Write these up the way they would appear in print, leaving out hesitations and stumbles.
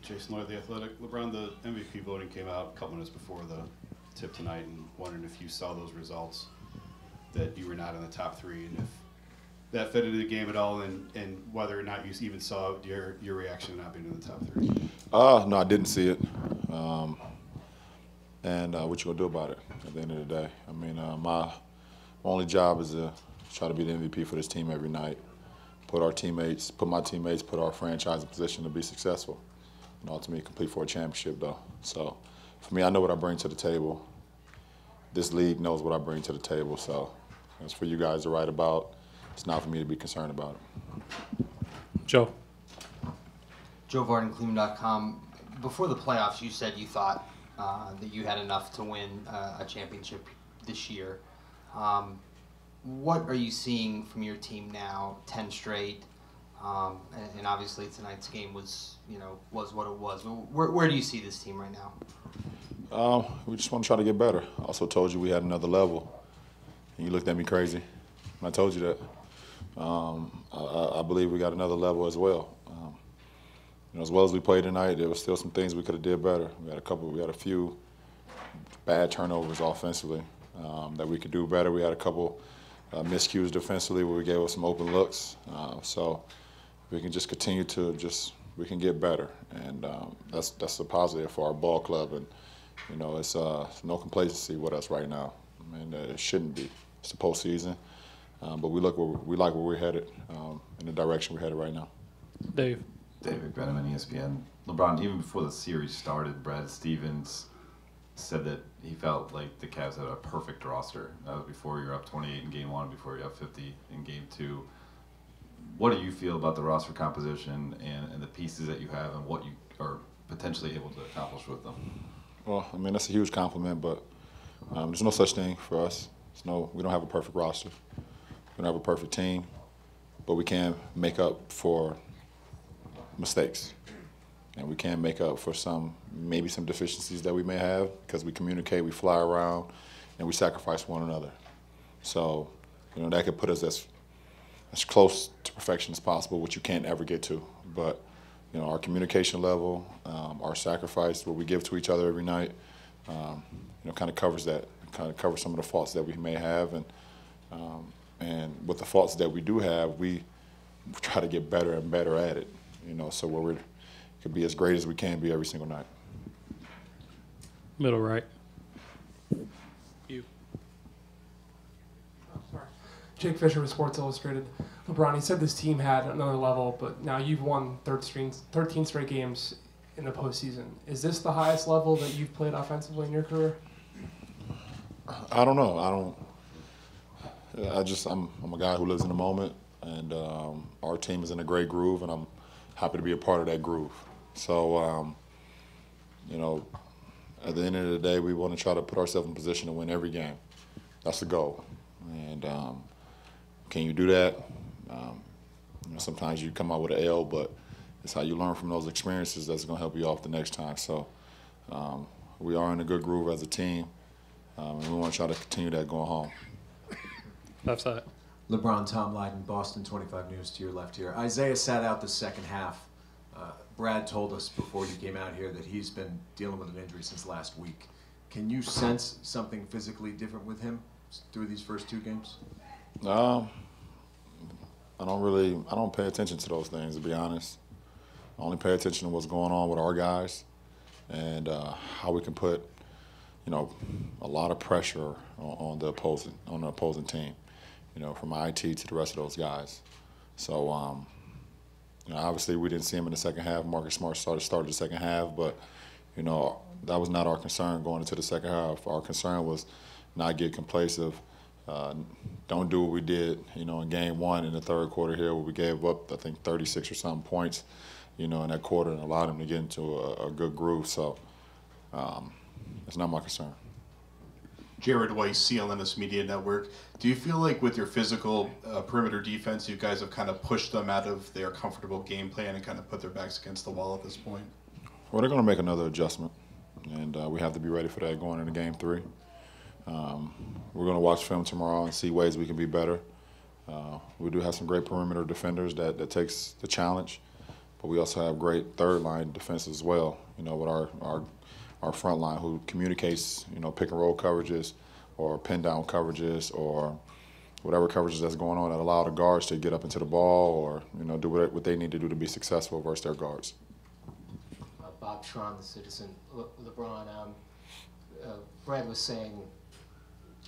Jason Lloyd, The Athletic. LeBron, the MVP voting came out a couple minutes before the tip tonight, and wondering if you saw those results, that you were not in the top three, and if that fit into the game at all, and whether or not you even saw your reaction to not being in the top three. No, I didn't see it. And what you gonna do about it at the end of the day? I mean, my only job is to try to be the MVP for this team every night. Put my teammates, put our franchise in position to be successful, and ultimately compete for a championship, though. So, for me, I know what I bring to the table. This league knows what I bring to the table. So, it's for you guys to write about. It's not for me to be concerned about it. Joe. Joe Varden, Cleveland.com. Before the playoffs, you said you thought that you had enough to win a championship this year. What are you seeing from your team now? 10 straight, and obviously tonight's game was what it was. Where do you see this team right now? We just want to try to get better. I also told you we had another level, and you looked at me crazy when I told you that. I believe we got another level as well. As well as we played tonight, there was still some things we could have did better. We had a few bad turnovers offensively that we could do better. We had a couple miscues defensively where we gave us some open looks. So we can just continue to we can get better, and that's a positive for our ball club. And it's no complacency with us right now. I mean, it shouldn't be. It's the postseason, but we like where we're headed, in the direction we're headed right now. Dave. David Brenneman, ESPN. LeBron, even before the series started, Brad Stevens said that he felt like the Cavs had a perfect roster. That was before you're up 28 in Game 1, before you're up 50 in Game 2. What do you feel about the roster composition and the pieces that you have, and what you are potentially able to accomplish with them? Well, I mean, that's a huge compliment, but there's no such thing for us. We don't have a perfect roster. We don't have a perfect team, but we can make up for mistakes, and we can make up for maybe some deficiencies that we may have, because we communicate, we fly around, and we sacrifice one another. So, that could put us as close to perfection as possible, which you can't ever get to. But, our communication level, our sacrifice, what we give to each other every night, kind of covers that, kind of covers some of the faults that we may have, and with the faults that we do have, we try to get better and better at it. So we could be as great as we can be every single night. Middle right. You. Oh, sorry. Jake Fisher with Sports Illustrated. LeBron, you said this team had another level, but now you've won 13 straight games in the postseason. Is this the highest level that you've played offensively in your career? I don't know. I'm a guy who lives in the moment, and our team is in a great groove, and I'm happy to be a part of that groove. So, at the end of the day, we want to try to put ourselves in position to win every game. That's the goal. And can you do that? Sometimes you come out with an L, but it's how you learn from those experiences that's going to help you off the next time. So we are in a good groove as a team, and we want to try to continue that going home. Left side. LeBron, Tom Lydon, Boston 25 News to your left here. Isaiah sat out the second half. Brad told us before you came out here that he's been dealing with an injury since last week. Can you sense something physically different with him through these first two games? I don't pay attention to those things, to be honest. I only pay attention to what's going on with our guys and how we can put, a lot of pressure on the opposing team, from IT to the rest of those guys. So, obviously we didn't see him in the second half. Marcus Smart started the second half, but, that was not our concern going into the second half. Our concern was not get complacent. Don't do what we did, in Game 1 in the third quarter here, where we gave up, I think, 36 or something points, in that quarter, and allowed them to get into a good groove. So it's not my concern. Jared Weiss, CLNS Media Network. Do you feel like with your physical perimeter defense, you guys have kind of pushed them out of their comfortable game plan and kind of put their backs against the wall at this point? Well, they're going to make another adjustment, and we have to be ready for that going into Game 3. We're going to watch film tomorrow and see ways we can be better. We do have some great perimeter defenders that takes the challenge. but we also have great third line defense as well. You know, with our front line who communicates, you know, pick and roll coverages or pin down coverages or whatever coverages that's going on that allow the guards to get up into the ball or, you know, do what they need to do to be successful versus their guards. Bob Schron, the Citizen. LeBron, Brad was saying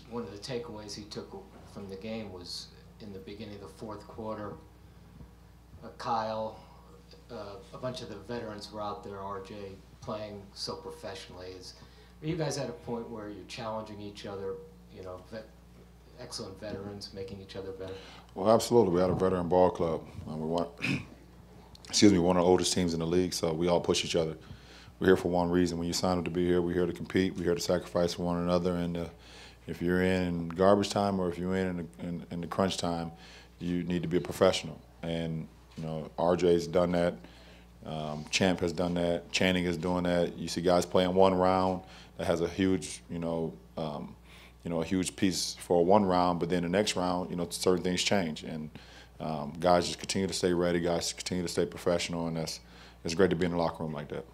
one of the takeaways he took from the game was in the beginning of the fourth quarter, Kyle, a bunch of the veterans were out there, RJ, playing so professionally. Are you guys at a point where you're challenging each other, you know, excellent veterans, making each other better? Well, absolutely. We had a veteran ball club. We want, one of the oldest teams in the league, so we all push each other. We're here for one reason. When you sign up to be here, we're here to compete. We're here to sacrifice for one another. And if you're in garbage time or if you're in the crunch time, you need to be a professional. And you know, RJ's done that. Champ has done that. Channing is doing that. You see guys playing one round that has a huge, a huge piece for one round, but then the next round, you know, certain things change, and guys just continue to stay ready. Guys continue to stay professional, and it's great to be in the locker room like that.